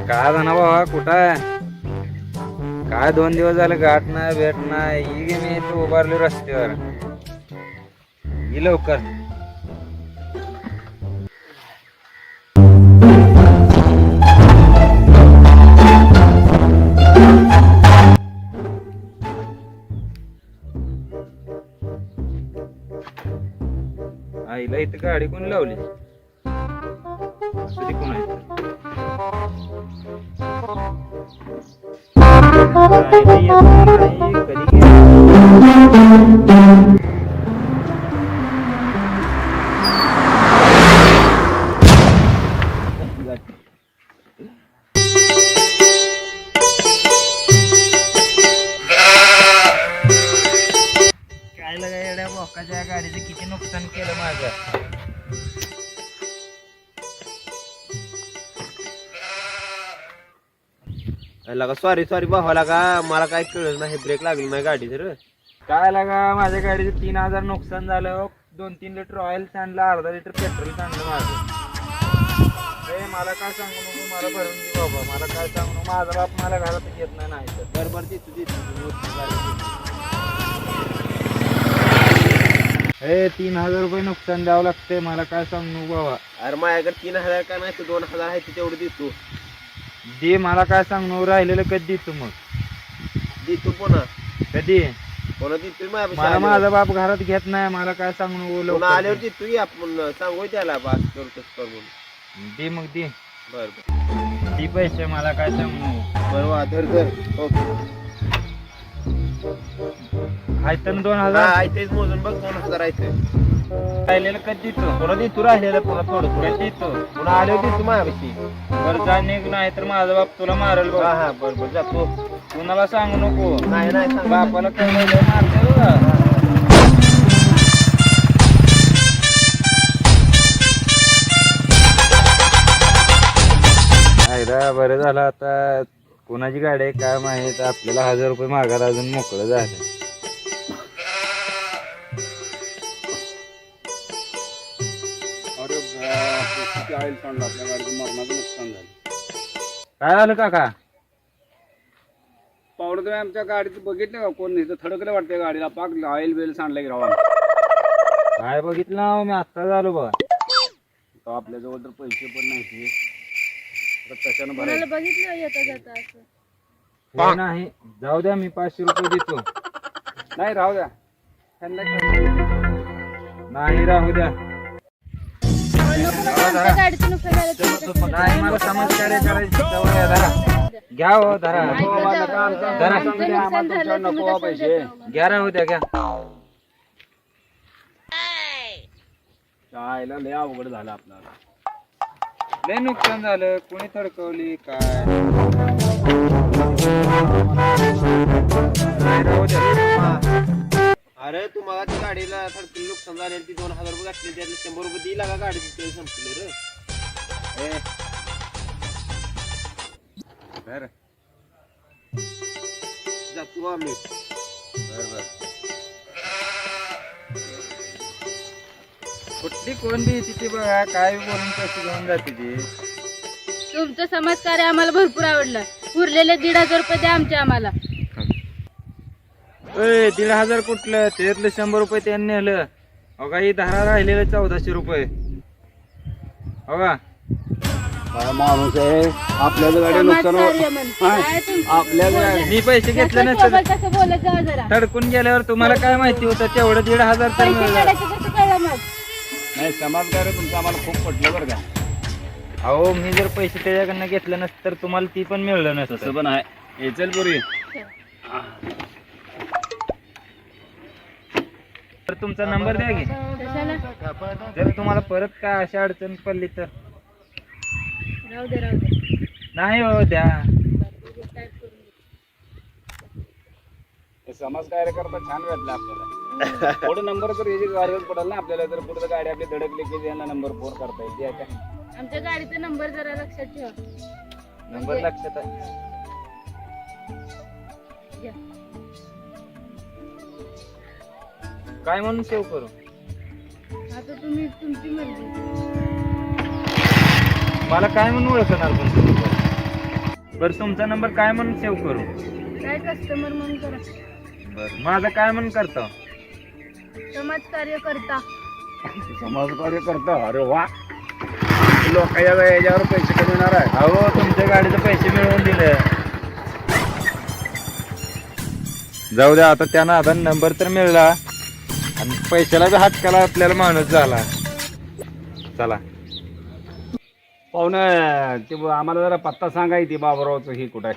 काय जाणार बाबा कुठं आहे? काय 2 दिवस झाले गाठ नाही भेट नाही. ही मी इथं उभारलो रस्त्यावर. ये लवकर. आईला इथं गाडी कोण लावली? असू दे कोण आहे? आईला येत नाही, कधी काय लागा येड्या बोकाच्या गाडीचं किती नुकसान केलं माझं. लगा सॉरी सॉरी भावाला का मला काय कळलं नाही ब्रेक लागली नाही गाडी तर काय लागा माझ्या गाडीचं 3,000 नुकसान झालं. 2-3 लिटर ऑइल सांडलं, अर्धा लिटर पेट्रोल सांडलं माझं. मला काय सांगू नको, मला भरून दे बाबा. मला काय सांगू नको, माझा बाप मला घरात घेत नाही तर. बरोबर तुझी 3,000 रुपये नुकसान द्यावं लागतंय. मला काय सांगू नको बाबा. अरे माझ्याकडे 3,000 का नाही तर 2,000 आहे तेवढं देतो. दे, मला काय सांगू. राहिलेलं कधी देतो मग? देतो पुन्हा कधी? पुन्हा देतो मला माझा बाप घरात घेत नाही. मला काय सांगू नको. पुन्हा लवकर आल्यावर देतो की आपण सांगू त्याला बास करतोस करून. दे मग दे. बरं दे पैसे, मला काय सांगू नको. बरोबर धर ओके. आहेत ना 2,000? आहे तेच मोजून बघ 2,000 आहे. राहिलेलं कधी देतो? पुन्हा देतो राहिलेलं पुन्हा थोडं कधी देतो? पुन्हा आल्यावर देतो माझ्यापाशी. बरं जा निघ, नाही तर माझा बाप तुला मारेल हा बघ. हा बरोबर जातो. कुणाला सांगू नको. नाही नाही सांग. बापाला कळलं मारते बघा. आयला बरं झालं आता. कोणाची गाडी आहे काय माहित. आपल्याला 1,000 रुपये माघार अजून मोकळं झालं. ऑइल सांडलं आपल्या गाडीचं मरणाचं नुकसान झालं. काय झालं काका? पावडं तुम्ही आमच्या गाडीचं बघितलं का? कोण नाही तर थडकलं वाटतं गाडीला. पाक ऑइल बेल सांडलं की रावा. काय बघितलं ना मी आत्ता झालो बघा. तो आपल्याजवळ तर पैसे पण नाही कशानं कोणाला भरायचं. बघितलं येता जाता असं? हे नाही, जाऊ द्या, मी 500 रुपये देतो. नाही राहू द्या. त्यांना काय- नाही राहू द्या. आमच्या गाडीचं नुकसान झालं तुम्ही कसं नाही, मला समाज कार्य करायची सवय आहे. धरा घ्या हो, धरा नको बाबा, नका आमच्या- धरा. आमचं नुकसान आम्हाला झालं, तुमच्यावर तुम्ही नको कसं पैसे. देता मग? घ्या, राहू द्या, घ्या. चायला लय अवघड झालं आपल्याला. लय नुकसान झालं. कोणी थडकवली काय? नाही, राहू द्या. अरे तुम्हाला ती गाडीला थडकून नुकसान झाले ती 2,000 रुपये घातले त्यातले 100 रुपये दिला का गाडीचं तेल संपले रे. बरं जातो आम्ही. बरं. कुठली कोण बी तिथे बघा काय बोलून कशी घेऊन जाते ती. तुमचं समाजकार्य आम्हाला भरपूर आवडलं. उरलेले 1,500 रुपये द्या आमचे आम्हाला. 1,500 कुठलं? त्यातलं 100 रुपये त्यांनी नेलं. अगा ही धारा राहिलेलं 1,400 रुपये. अगा काय माणूस आहे. आपल्याच गाडी नुकसान समाजकार्य म्हण. काय तुमचं आपल्या गाडी- मी पैसे घेतले कसं नसते. सोबत कसं बोलत जावा जरा. थडकून गेल्यावर तुम्हाला काय माहिती होतं तेवढं 1,500 तर पैसे मिळालं. काढायचं कसं कळलं मग? नाही समाजकार्य तुमचं आम्हाला खूप पटलं बरं का. अहो मी जर पैसे त्याच्याकडनं घेतलं नसतं तर तुम्हाला ती पण मिळलं नसतं. तसं पण आहे. हे चल पुरी. तर तुमचा नंबर द्या की. कशाला? जर तुम्हाला परत काय अशा अडचण पडली तर. राहू दे राहू दे. नाही हो, द्या. हे समाजकार्य करता छान वाटलं आपल्याला. पुढे नंबर तर याची गाडीवर पडेल ना आपल्याला. जर पुढे गाडी आपली धडकली की यांना नंबर फोन करता येते का? आमच्या गाडीचा नंबर जरा लक्षात ठेवा. नंबर लक्षात आहे. घ्या. काय म्हणून सेव्ह करू? आता तुम्ही तुमची मर्जी. मला काय म्हणून ओळखणार पण तुम्ही? बरं तुमचा नंबर काय म्हणून सेव्ह करू? काय कस्टमर म्हणून करा. बरं माझा काय म्हणून करता? समाजकार्य करता. समाजकार्य करता. अरे वा, लोक याच्यावर पैसे कमविणार आहे. अहो तुमच्या गाडीचे पैसे मिळवून दिले. जाऊ द्या आता त्यानं आता नंबर तर मिळला आणि पैशाला बी हात केला आपल्याला माणूस झाला. चला पाहुणं ते आम्हाला जरा पत्ता सांगा इथे बाबरावचं ही कुठं आहे.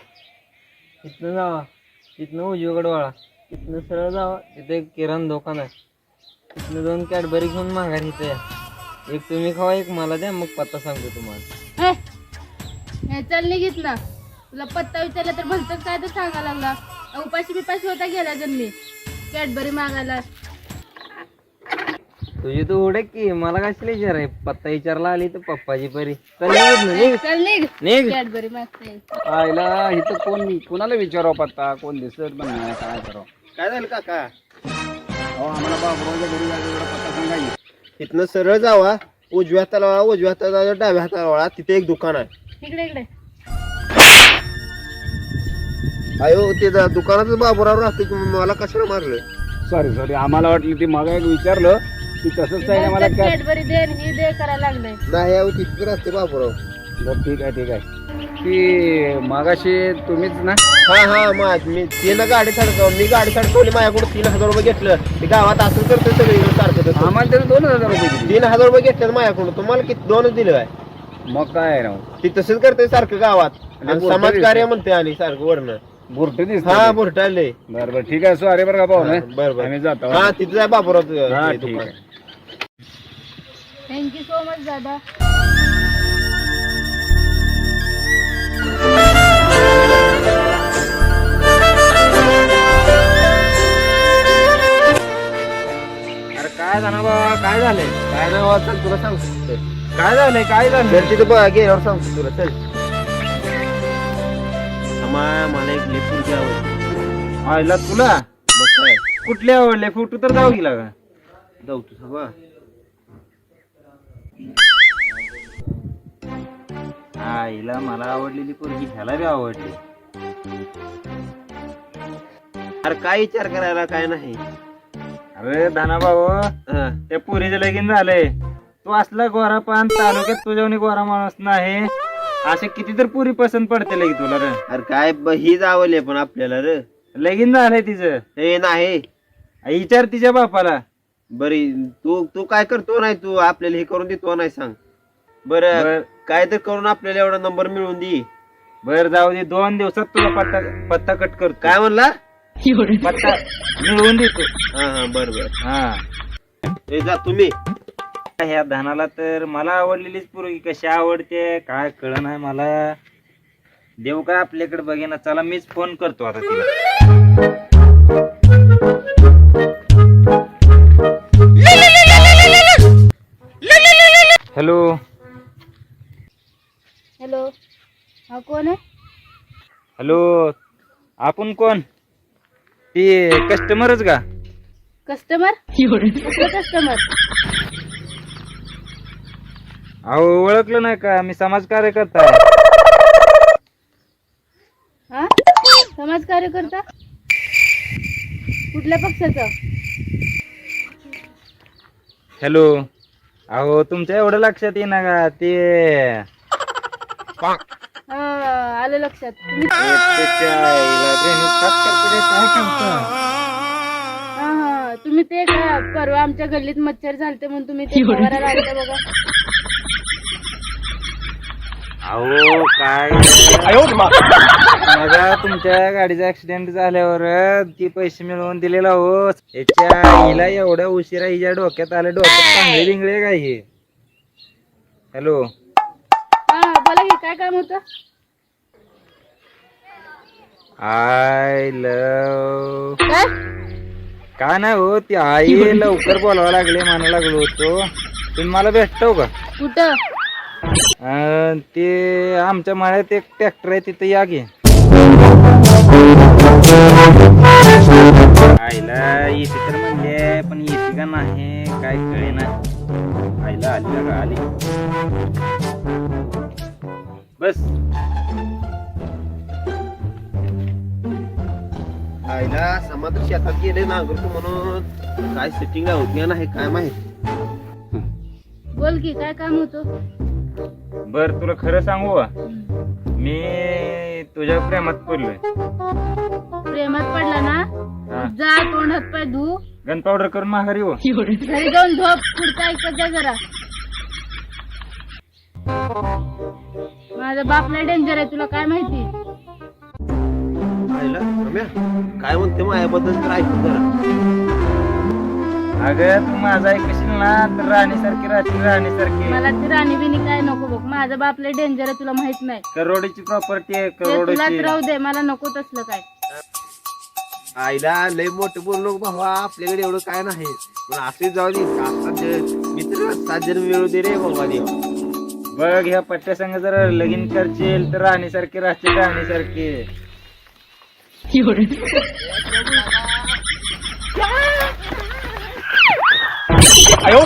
इथनं जावा, तिथनं उजवीकडे वळा, तिथनं सरळ जावा, तिथे एक किराणा दुकान आहे, तिथनं 2 कॅडबरी घेऊन माघारी इथे या. एक तुम्ही खावा, एक मला द्या, मग पत्ता सांगतो तुम्हाला. हे चल निघित ना. तुला पत्ता विचारला तर भलतच काय तर सांगायला लागला. उपाशी बिपाशी होता गेला जन्मी कॅडबरी मागायला. तुझी तू उडे की मला कशाला विचार आहे. पत्ता विचारला आली तर पप्पाची परी. चल निघ ना, निघ चल निघ. निघ. कॅडबरी मागते. आईला इथं कोणाला विचारावं पत्ता, कोण दिसत पण नाही, काय करावं. काय झालं काका? अहो आम्हाला बाबरावच्या घरी जायचं, जरा पत्ता सांगा की. इथनं सरळ जावा, उजव्या हाताला वळा, उजव्या हाताला जावा, डाव्या हाताला वळा, तिथे एक दुकान आहे. इकडे इकडे. अयो ते दुकानातच बाबूराव राहतो की मला कशाला मारलं? सॉरी आम्हाला वाटलं ती मागा एक विचारलं की तसंच आहे मला काय. कॅडबरी दे आणि ही दे करायला लागलंय. नाही अहो तिथे राहते बाबूराव. बरं ठीक आहे. ती मागाशी तुम्हीच ना? हा मी तिनं गाडी थडकव, मी गाडी थडकवली, माझ्याकडून 3,000 रुपये घेतलं. ते गावात असं करतो सगळे सारखं तसं. आम्हाला तरी 2,000 रुपये दिले. 3,000 रुपये घेतले माझ्याकडून, तुम्हाला किती 2च दिलं आहे. मग काय आहे राव, ती तसंच करते सारखं गावात. आणि बोलतोय समाजकार्य ते. म्हणते आणि सारखं वरनं. बुरटे हा दिसत. बोरटाले. बरं ठीक आहे. सॉरी बरं का पाहुणे, बरोबर. आम्ही जातो. हा तिथं आहे बाबूराव. हा ठीक आहे. थँक्यू सो मच दादा. अरे काय झालं बाबा, काय झालंय? काय नाही बाबा, चल तुला सांगतो. काय झालंय? काय झालं? तर तिथे बघा गेल्यावर सांगतो तुला. चल मला एक लेपून घ्यावं. आईला तुला मग काय कुठले आवडले? फोटो तर जाऊ गेला का? जाऊ तू थांबा. आईला मला आवडलेली पोरगी ह्याला बी आवडली. अरे काय विचार करायला काय नाही. अरे धाना भाऊ, हा. त्या पोरीचं लगीन झालंय. तू असला गोरा पान तालुक्यात तुझ्यावनी गोरा माणूस नाही. असे किती तर पुरी पसंत पडते लगी तुला रे. अरे काय ही जावले पण आपल्याला रे. लगीन झालंय तिचं. हे नाही विचार तिच्या बापाला. बरी तू काय करतो नाही, तू आपल्याला हे करून देतो नाही सांग बरं. बर काय तर करून आपल्याला एवढा नंबर मिळवून दे. बर जाऊ दे, 2 दिवसात तुला पत्ता कट करतो. काय म्हणला? पत्ता मिळवून देतो. हा बर हा हे जा तुम्ही. ह्या धानाला तर मला आवडलेलीच पोरगी कशी आवडते काय कळ नाही मला. देव काय आपल्याकडे बघेना. चला मीच फोन करतो आता तिला. हॅलो. हॅलो. हा कोण आहे? हॅलो. आपण कोण? ती कस्टमरच का? कस्टमर? कसलं कस्टमर? अहो ओळखलं नाही का? मी समाज कार्यकर्ता आहे. हा समाज कार्यकर्ता? कुठल्या पक्षाचं? हॅलो. अहो तुमच्या एवढं लक्षात येईना का? ते हा आलं लक्षात. हा तुम्ही ते का परवा आमच्या गल्लीत मच्छर झालते म्हणून तुम्ही ते फवारायला आलते बघा. अहो काय माझा तुमच्या गाडीचा ऍक्सिडेंट झाल्यावर ती पैसे मिळवून दिलेला हो. याच्या हिला एवढ्या उशिरा हिच्या डोक्यात आलं. डोक्यात चांगले बिंगळे काय हे. हॅलो. हा बोला की काय काम होतं? आय लव काय? काय नाही हो, ती आई लवकर बोलावं लागले म्हणा लागलो होतो. तुम्ही मला भेटतो का? कुठं? ते आमच्या माळ्यात एक ट्रॅक्टर आहे तिथे या गे. आईला येते तर म्हणले पण येते का नाही काय कळे ना. आईला आली का? आली बस. आईला समाधान शेतात गेले नांगरतो म्हणून काय सेटिंग होत नाही काय माहित. बोल की काय काम होतं? बर तुला खरं सांगू का? मी तुझ्या प्रेमात पडलोय. प्रेमात पडला ना? हा. जा तोंड हात पाय धू, गन पावडर करून माघारी हो. घरी जाऊन झोप. पुढचं ऐकत जा जरा. माझा बाप लय डेंजर आहे, तुला काय माहिती? आईला रम्या काय म्हणते माझ्याबद्दल तर ऐकून जरा. अगं तू माझा ऐकशील ना तर राणीसारखी राहतील राणीसारखी. मला ती राणी बिनी काय नको बघ. माझा बाप लय डेंजर आहे, तुला माहित नाही. करोडीची प्रॉपर्टी आहे, ते तुलाच करोडीची. राहू दे, मला नको तसलं काय. आईला लय मोठं बोललो भावा, आपल्याकडे एवढं काय नाही पण असे जाऊ दे. मित्र 7 जण मिळू दे रे बाबा देव. बघ ह्या पट्ट्या संग जर लगीन करशील तर राणीसारखी राहतील राणीसारखी. आयो